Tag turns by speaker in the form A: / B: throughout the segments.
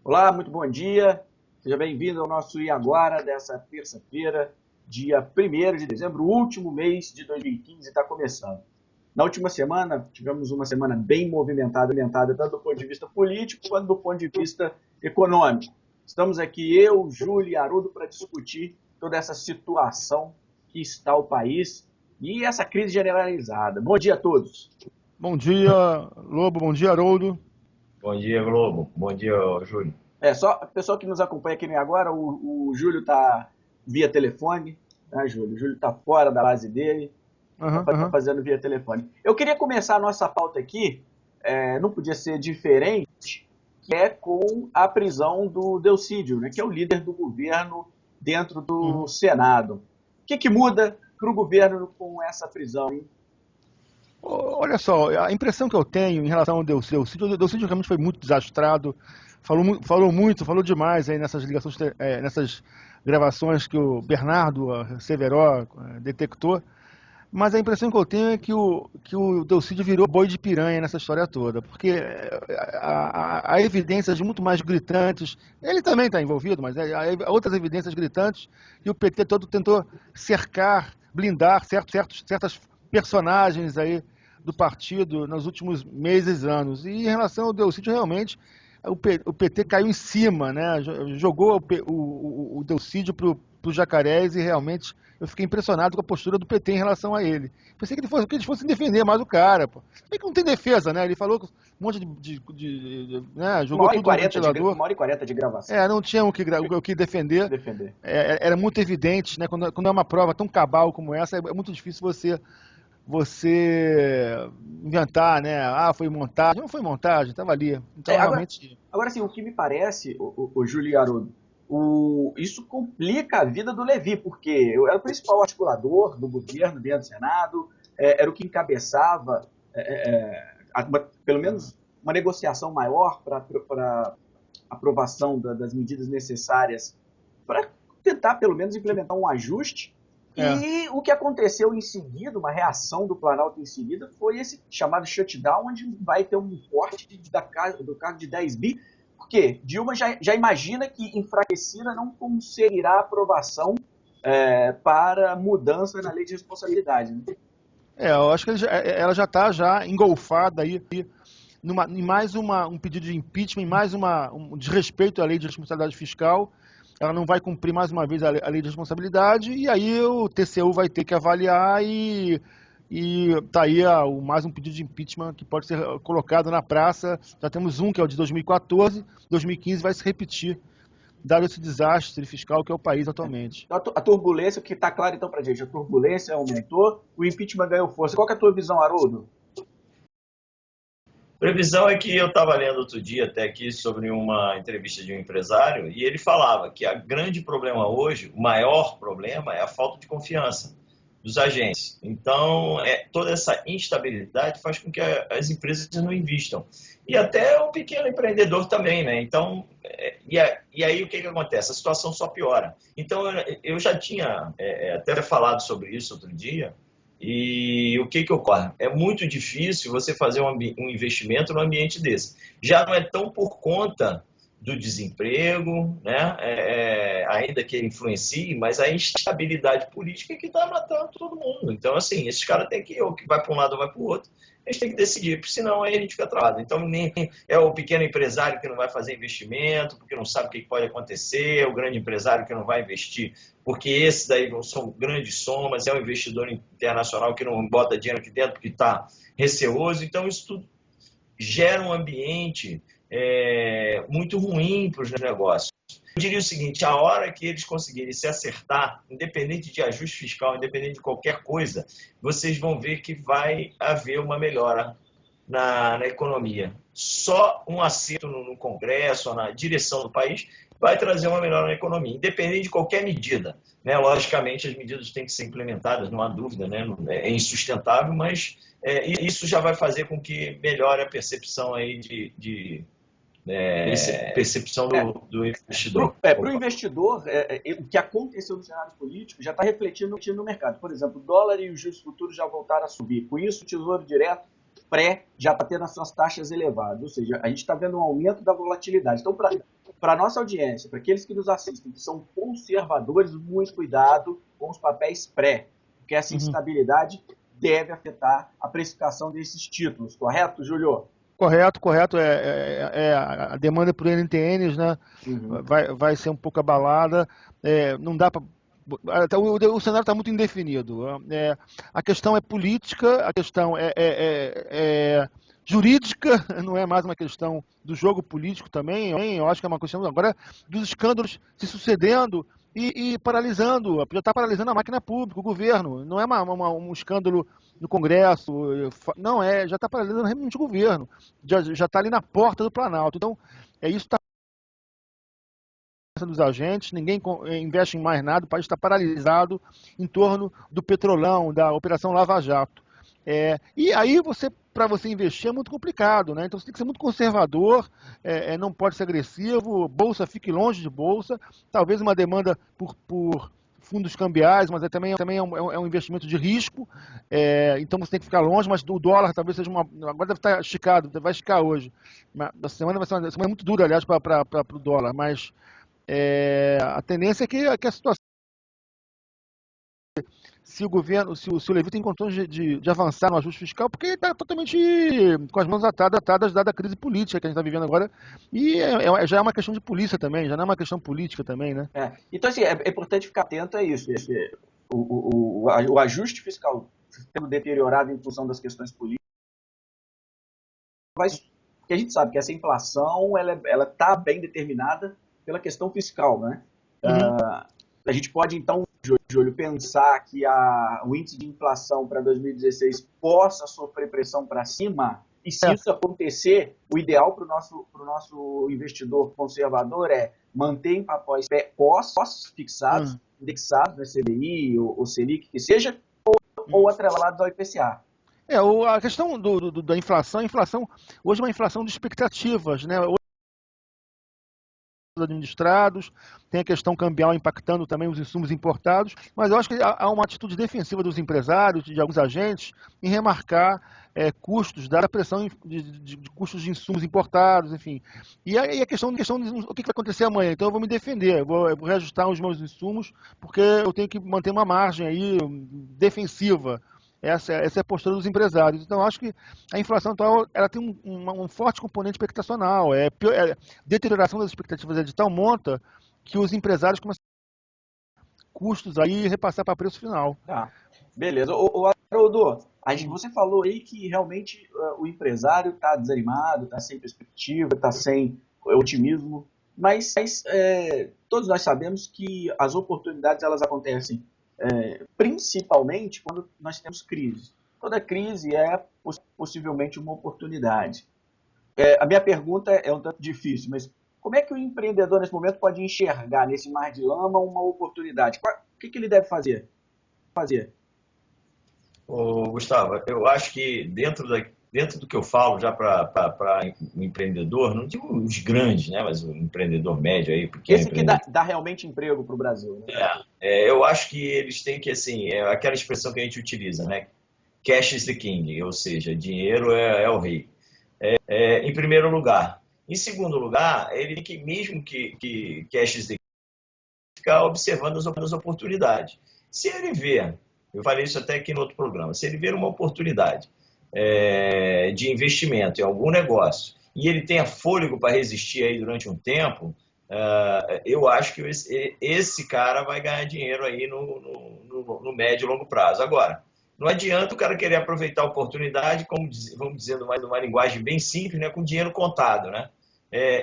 A: Olá, muito bom dia. Seja bem-vindo ao nosso E Agora dessa terça-feira, dia 1º de dezembro, o último mês de 2015 está começando. Na última semana, tivemos uma semana bem movimentada, tanto do ponto de vista político quanto do ponto de vista econômico. Estamos aqui, eu, Júlio e Haroldo, para discutir toda essa situação que está o país e essa crise generalizada. Bom dia a todos.
B: Bom dia, Lobo. Bom dia, Haroldo.
C: Bom dia, Globo. Bom dia, Júlio.
A: Só a pessoa que nos acompanha aqui nem agora, o Júlio está via telefone, né, Júlio? O Júlio está fora da base dele, está fazendo via telefone. Eu queria começar a nossa pauta aqui, não podia ser diferente, que é com a prisão do Delcídio, né, que é o líder do governo dentro do Senado. O que muda para o governo com essa prisão, hein?
B: Olha só, a impressão que eu tenho em relação ao Delcídio, o Delcídio realmente foi muito desastrado, falou demais aí nessas ligações, nessas gravações que o Bernardo Severo detectou, mas a impressão que eu tenho é que o Delcídio virou boi de piranha nessa história toda, porque há evidências muito mais gritantes, ele também está envolvido, mas há outras evidências gritantes, e o PT todo tentou cercar, blindar certas personagens aí do partido nos últimos meses e anos. E em relação ao Delcídio, realmente, o PT caiu em cima, né? Jogou o Delcídio para os jacarés e realmente eu fiquei impressionado com a postura do PT em relação a ele. Pensei que eles fossem defender mais o cara, pô. Bem que não tem defesa, né? Ele falou um monte né? Jogou tudo no ventilador.
A: 1h40 de gravação.
B: Não tinha o que defender. Era muito evidente, né? Quando é uma prova tão cabal como essa, é muito difícil você inventar, né? Foi montagem. Não foi montagem, estava ali. Então, realmente...
A: Agora, assim, o que me parece, o Júlio e Haroldo, isso complica a vida do Levi, porque eu era o principal articulador do governo dentro do Senado, era o que encabeçava, pelo menos, uma negociação maior para aprovação das medidas necessárias para tentar, pelo menos, implementar um ajuste. E o que aconteceu em seguida, uma reação do Planalto em seguida, foi esse chamado shutdown, onde vai ter um corte do cargo de 10 bi, porque Dilma já imagina que enfraquecida não conseguirá aprovação para mudança na lei de responsabilidade. Né?
B: Eu acho que ela já está engolfada aí em mais um pedido de impeachment, em mais um desrespeito à lei de responsabilidade fiscal. Ela não vai cumprir mais uma vez a lei de responsabilidade, e aí o TCU vai ter que avaliar e tá aí mais um pedido de impeachment que pode ser colocado na praça. Já temos um que é o de 2014, 2015 vai se repetir, dado esse desastre fiscal que é o país atualmente.
A: A turbulência, o que está claro então pra gente, a turbulência aumentou, o impeachment ganhou força. Qual que é a tua visão, Haroldo?
C: Previsão é que eu estava lendo outro dia até aqui sobre uma entrevista de um empresário e ele falava que o grande problema hoje, o maior problema é a falta de confiança dos agentes. Então, toda essa instabilidade faz com que as empresas não investam. E até o pequeno empreendedor também, né? Então, e aí o que acontece? A situação só piora. Então, eu já tinha até falado sobre isso outro dia. E o que ocorre? É muito difícil você fazer um investimento num ambiente desse. Já não é tão por conta do desemprego, né? Ainda que ele influencie, mas a instabilidade política que está matando todo mundo. Então, assim, esses caras têm que, ou que vai para um lado ou vai para o outro, a gente tem que decidir, porque senão aí a gente fica travado. Então, nem é o pequeno empresário que não vai fazer investimento, porque não sabe o que pode acontecer, é o grande empresário que não vai investir, porque esses daí são grandes somas, é um investidor internacional que não bota dinheiro aqui dentro porque está receoso. Então, isso tudo gera um ambiente muito ruim para os negócios. Eu diria o seguinte, a hora que eles conseguirem se acertar, independente de ajuste fiscal, independente de qualquer coisa, vocês vão ver que vai haver uma melhora na economia. Só um acerto no Congresso, na direção do país, vai trazer uma melhora na economia, independente de qualquer medida. Né? Logicamente, as medidas têm que ser implementadas, não há dúvida, né? É insustentável, mas isso já vai fazer com que melhore a percepção aí percepção do investidor.
A: Para o investidor, o que aconteceu no cenário político já está refletindo no mercado. Por exemplo, o dólar e os juros futuros já voltaram a subir. Com isso, o Tesouro Direto já está tendo as suas taxas elevadas. Ou seja, a gente está vendo um aumento da volatilidade. Então, para a nossa audiência, para aqueles que nos assistem, que são conservadores, muito cuidado com os papéis pré, porque essa instabilidade deve afetar a precificação desses títulos, correto, Júlio?
B: Correto, correto. A demanda por NTNs, né, vai ser um pouco abalada. Não dá para. O cenário está muito indefinido. A questão é política, a questão é jurídica, não é mais uma questão do jogo político também. Eu acho que é uma questão agora dos escândalos se sucedendo e paralisando, já está paralisando a máquina pública, o governo. Não é um escândalo no Congresso, não já está paralisando realmente o governo, já está ali na porta do Planalto. Então, isso está dos agentes, ninguém investe em mais nada, o país está paralisado em torno do Petrolão, da Operação Lava Jato. E aí, para você investir é muito complicado, né? Então você tem que ser muito conservador, não pode ser agressivo, bolsa, fique longe de bolsa, talvez uma demanda por fundos cambiais, mas também é um investimento de risco, então você tem que ficar longe, mas o dólar talvez seja agora deve estar esticado, vai esticar hoje. Essa semana vai ser uma semana muito dura, aliás, para o dólar, mas a tendência é que a situação, se o governo, se o Levi tem condições de avançar no ajuste fiscal, porque ele está totalmente com as mãos atadas dada a crise política que a gente está vivendo agora, e já é uma questão de polícia também, já não é uma questão política também, né?
A: Então, assim, é importante ficar atento a isso. O ajuste fiscal sendo deteriorado em função das questões políticas, porque a gente sabe que essa inflação ela está bem determinada pela questão fiscal, né? A gente pode, então, Júlio, pensar que o índice de inflação para 2016 possa sofrer pressão para cima, e se isso acontecer, o ideal para o nosso investidor conservador é manter em papéis fixados, indexados, né, CDI ou Selic, que seja, ou atrelados ao IPCA.
B: A questão da inflação, hoje é uma inflação de expectativas, né? Administrados, tem a questão cambial impactando também os insumos importados, mas eu acho que há uma atitude defensiva dos empresários, de alguns agentes, em remarcar custos, dar a pressão de custos de insumos importados, enfim. E aí a questão de o que vai acontecer amanhã. Então eu vou me defender, eu vou reajustar os meus insumos, porque eu tenho que manter uma margem aí defensiva. Essa é a postura dos empresários. Então, acho que a inflação atual ela tem um forte componente expectacional. Deterioração das expectativas de tal monta que os empresários começam a custos aí e repassar para preço final.
A: Beleza. Haroldo, você falou aí que realmente o empresário está desanimado, está sem perspectiva, está sem otimismo, mas todos nós sabemos que as oportunidades elas acontecem principalmente quando nós temos crise. Toda crise é possivelmente uma oportunidade. A minha pergunta é um tanto difícil, mas como é que o empreendedor nesse momento pode enxergar nesse mar de lama uma oportunidade? O que ele deve fazer?
C: Gustavo, eu acho que dentro do que eu falo já para o empreendedor, não digo os grandes, né, mas o empreendedor médio aí, pequeno.
A: Esse que dá realmente emprego para o Brasil. Né?
C: Eu acho que eles têm que, assim, aquela expressão que a gente utiliza, né? Cash is the king, ou seja, dinheiro é o rei. Em primeiro lugar. Em segundo lugar, ele tem que, mesmo que cash is the king, ficar observando as oportunidades. Se ele ver, eu falei isso até aqui no outro programa, se ele ver uma oportunidade de investimento em algum negócio e ele tenha fôlego para resistir aí durante um tempo, eu acho que esse cara vai ganhar dinheiro aí no médio e longo prazo. Agora, não adianta o cara querer aproveitar a oportunidade, como vamos dizendo mais numa linguagem bem simples, né, com dinheiro contado, né?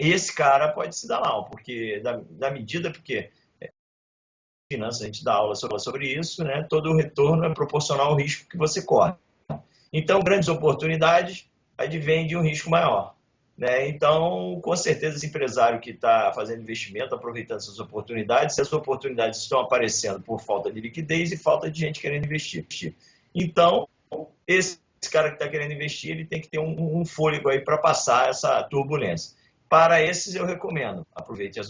C: Esse cara pode se dar mal, porque da medida porque finanças, a gente dá aula sobre isso, né? Todo o retorno é proporcional ao risco que você corre. Então, grandes oportunidades advêm de um risco maior. Né? Então, com certeza, esse empresário que está fazendo investimento, aproveitando essas oportunidades, essas oportunidades estão aparecendo por falta de liquidez e falta de gente querendo investir. Então, esse cara que está querendo investir, ele tem que ter um fôlego aí para passar essa turbulência. Para esses, eu recomendo, aproveite as.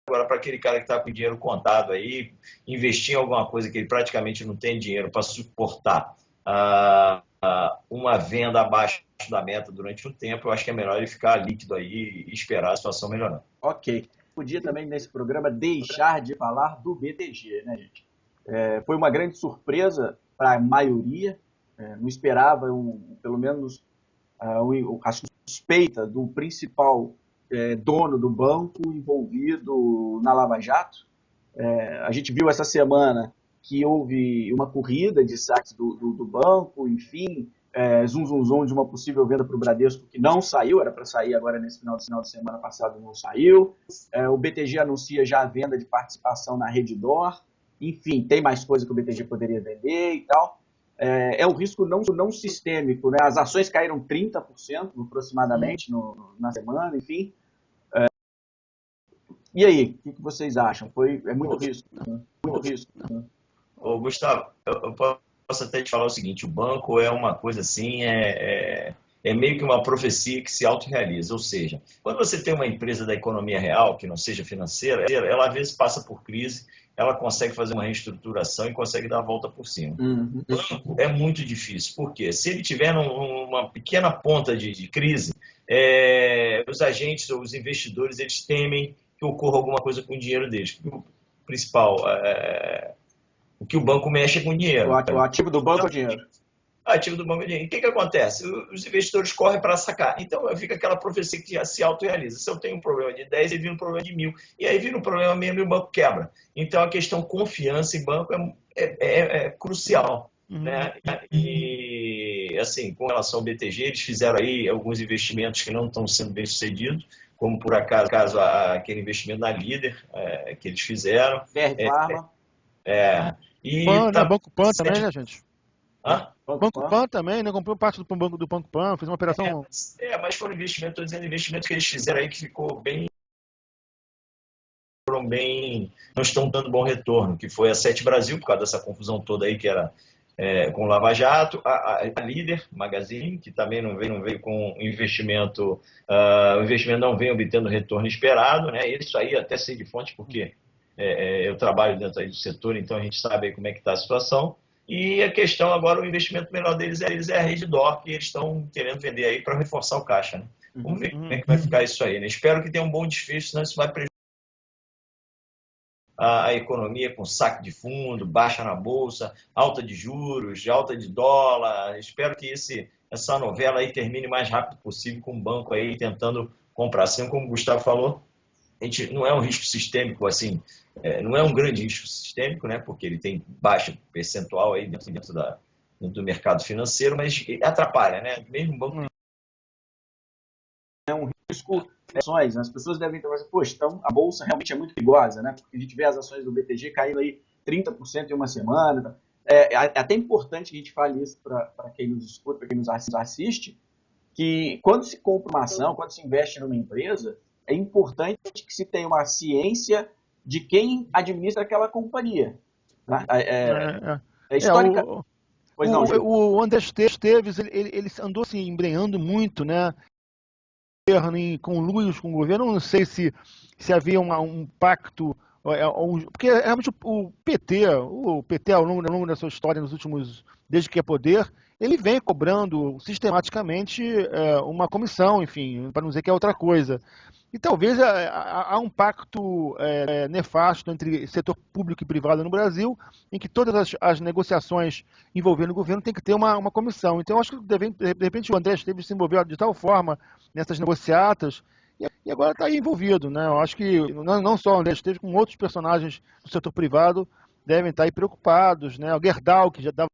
C: Agora, para aquele cara que está com dinheiro contado aí, investir em alguma coisa que ele praticamente não tem dinheiro para suportar uma venda abaixo da meta durante um tempo, eu acho que é melhor ele ficar líquido aí e esperar a situação melhorar.
A: Ok. Podia também, nesse programa, deixar de falar do BTG, né, gente? Foi uma grande surpresa para a maioria, não esperava, pelo menos, a suspeita do principal dono do banco envolvido na Lava Jato. A gente viu essa semana que houve uma corrida de saques do banco, enfim, zum de uma possível venda para o Bradesco que não saiu, era para sair agora nesse final de semana passado, não saiu. O BTG anuncia já a venda de participação na Redditor. Enfim, tem mais coisa que o BTG poderia vender e tal. É um risco não sistêmico, né? As ações caíram 30% aproximadamente na semana, enfim. E aí, o que vocês acham? É muito risco. Muito risco.
C: Ô, Gustavo, eu posso até te falar o seguinte, o banco é uma coisa assim, é meio que uma profecia que se autorrealiza, ou seja, quando você tem uma empresa da economia real, que não seja financeira, ela às vezes passa por crise, ela consegue fazer uma reestruturação e consegue dar a volta por cima.
A: Uhum.
C: O banco é muito difícil, porque se ele tiver uma pequena ponta de crise, os agentes ou os investidores, eles temem que ocorra alguma coisa com o dinheiro deles. O principal, o que o banco mexe é com o dinheiro.
A: O ativo do banco é o dinheiro.
C: Ativo do banco é dinheiro. E o que acontece? Os investidores correm para sacar. Então fica aquela profecia que se autorrealiza. Se eu tenho um problema de 10, ele vira um problema de 1000. E aí vira um problema mesmo e o banco quebra. Então a questão confiança em banco é crucial. Né? E assim, com relação ao BTG, eles fizeram aí alguns investimentos que não estão sendo bem sucedidos, como por acaso aquele investimento na Líder que eles fizeram.
A: Farma.
B: Banco Pan também, né, gente?
C: Hã?
B: Banco Pan também, né? Comprou parte do Banco Pan, fez uma operação.
C: Mas foram investimentos, estou dizendo investimentos que eles fizeram aí que ficou bem. Não estão dando bom retorno, que foi a Sete Brasil, por causa dessa confusão toda aí que era com o Lava Jato, a Líder Magazine, que também não veio com investimento, o investimento não vem obtendo retorno esperado, né? Isso aí até sei de fonte, porque eu trabalho dentro aí do setor, então a gente sabe aí como é que está a situação. E a questão agora, o investimento melhor deles é a Redditor, que eles estão querendo vender aí para reforçar o caixa, né? Vamos ver como é que vai ficar isso aí, né? Espero que tenha um bom desfecho, senão isso vai prejudicar a economia com saque de fundo, baixa na bolsa, alta de juros, alta de dólar. Espero que essa novela aí termine o mais rápido possível com o banco aí tentando comprar. Assim como o Gustavo falou, a gente não é um risco sistêmico assim, não é um grande risco sistêmico, né? Porque ele tem baixa percentual aí dentro do mercado financeiro, mas atrapalha, né? Mesmo o banco
A: é um risco. As pessoas devem ter pensado, poxa, então a bolsa realmente é muito perigosa, né? Porque a gente vê as ações do BTG caindo aí 30% em uma semana. É até importante que a gente fale isso para quem nos escuta, para quem nos assiste, que quando se compra uma ação, quando se investe numa empresa, é importante que se tenha uma ciência de quem administra aquela companhia. Tá? Histórica.
B: Pois não, o André Esteves, ele andou se embrenhando muito, né? Com Luiz, com o governo, não sei se havia um pacto, porque realmente o PT ao longo da sua história, desde que é poder, ele vem cobrando sistematicamente uma comissão, enfim, para não dizer que é outra coisa. E talvez há um pacto nefasto entre setor público e privado no Brasil, em que todas as negociações envolvendo o governo tem que ter uma comissão. Então, eu acho que, de repente, o André Esteves se envolveu de tal forma nessas negociatas, e agora está aí envolvido. Né? Eu acho que não só o André Esteves, como outros personagens do setor privado devem estar aí preocupados. Né? O Gerdau, que já dava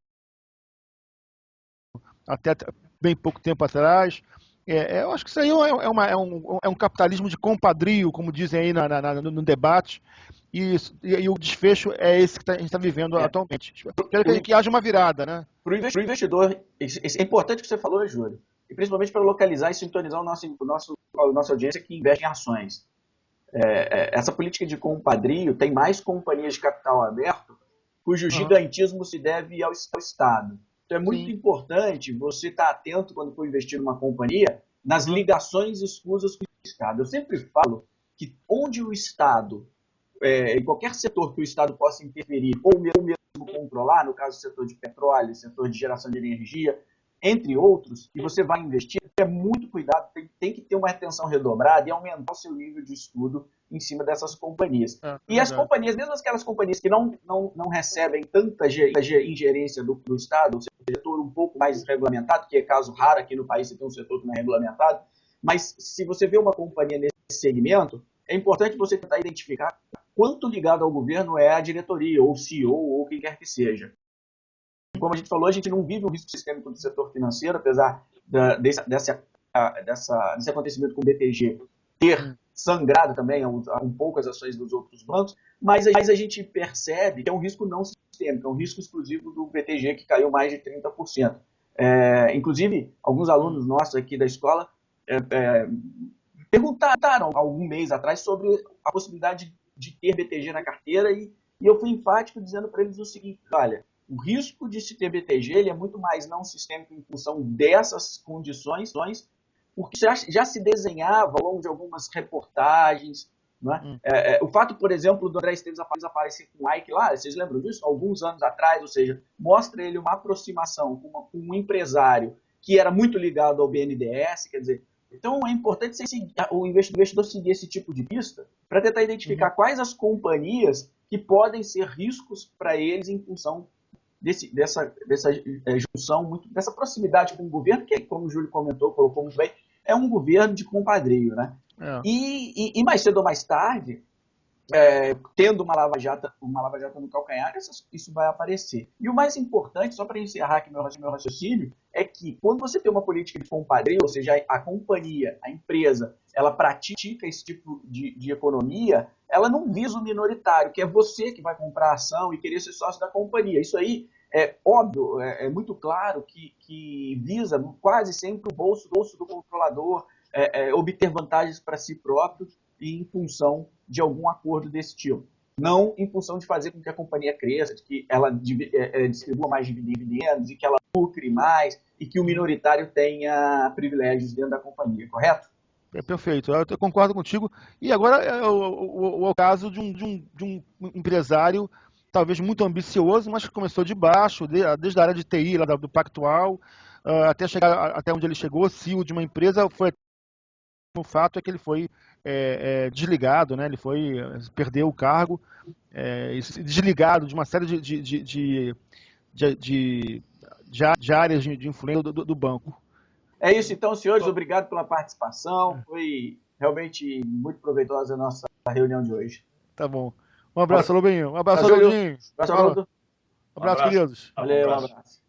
B: até bem pouco tempo atrás. Eu acho que isso aí é um capitalismo de compadrio, como dizem aí no debate, e o desfecho é esse que a gente está vivendo atualmente. Espero que haja uma virada, né?
A: Para o investidor, é importante o que você falou, Júlio, e principalmente para localizar e sintonizar a nossa audiência que investe em ações. Essa política de compadrio tem mais companhias de capital aberto cujo gigantismo se deve ao Estado. Então é muito importante você estar atento quando for investir numa companhia nas ligações escusas com o Estado. Eu sempre falo que onde o Estado, em qualquer setor que o Estado possa interferir ou mesmo controlar, no caso do setor de petróleo, setor de geração de energia, entre outros, e você vai investir, é muito cuidado, tem que ter uma atenção redobrada e aumentar o seu nível de estudo em cima dessas companhias. E as companhias, mesmo aquelas companhias que não recebem tanta ingerência do Estado, ou seja, um setor um pouco mais regulamentado, que é caso raro aqui no país, você tem um setor que não é regulamentado, mas se você vê uma companhia nesse segmento, é importante você tentar identificar quanto ligado ao governo é a diretoria, ou o CEO, ou quem quer que seja. Como a gente falou, a gente não vive um risco sistêmico do setor financeiro, apesar desse acontecimento com o BTG ter sangrado também um pouco as ações dos outros bancos, mas a gente percebe que é um risco não sistêmico, é um risco exclusivo do BTG, que caiu mais de 30%. Inclusive, alguns alunos nossos aqui da escola perguntaram algum mês atrás sobre a possibilidade de ter BTG na carteira e eu fui enfático dizendo para eles o seguinte: olha, o risco de se ter BTG ele é muito mais não sistêmico em função dessas condições, porque já se desenhava ao longo de algumas reportagens. Né? O fato, por exemplo, do André Esteves aparecer com o Ike lá, vocês lembram disso? Alguns anos atrás, ou seja, mostra ele uma aproximação com um empresário que era muito ligado ao BNDES, quer dizer, então é importante o investidor seguir esse tipo de pista para tentar identificar quais as companhias que podem ser riscos para eles em função dessa junção, dessa proximidade com o governo, que, como o Júlio comentou, colocou muito bem, é um governo de compadrio, né? E mais cedo ou mais tarde, tendo uma lava-jato no calcanhar, isso vai aparecer. E o mais importante, só para encerrar aqui meu raciocínio, é que quando você tem uma política de compadrio, ou seja, a companhia, a empresa, ela pratica esse tipo de economia, ela não visa o minoritário, que é você que vai comprar a ação e querer ser sócio da companhia. Isso aí é óbvio, é muito claro que visa quase sempre o bolso do controlador, obter vantagens para si próprio em função de algum acordo desse tipo. Não em função de fazer com que a companhia cresça, de que ela distribua mais dividendos e que ela lucre mais e que o minoritário tenha privilégios dentro da companhia, correto?
B: Perfeito, eu concordo contigo. E agora é o caso de um empresário talvez muito ambicioso, mas que começou de baixo, desde a área de TI, lá do Pactual, até chegar até onde ele chegou, CEO de uma empresa. O fato é que ele foi desligado, né? Ele perdeu o cargo, desligado de uma série de áreas de influência do banco.
A: É isso então, senhores. Obrigado pela participação. Foi realmente muito proveitosa a nossa reunião de hoje.
B: Tá bom. Um abraço, Lobinho. Um abraço, Júlio.
A: Um abraço,
B: abraço, queridos.
A: Valeu, um abraço.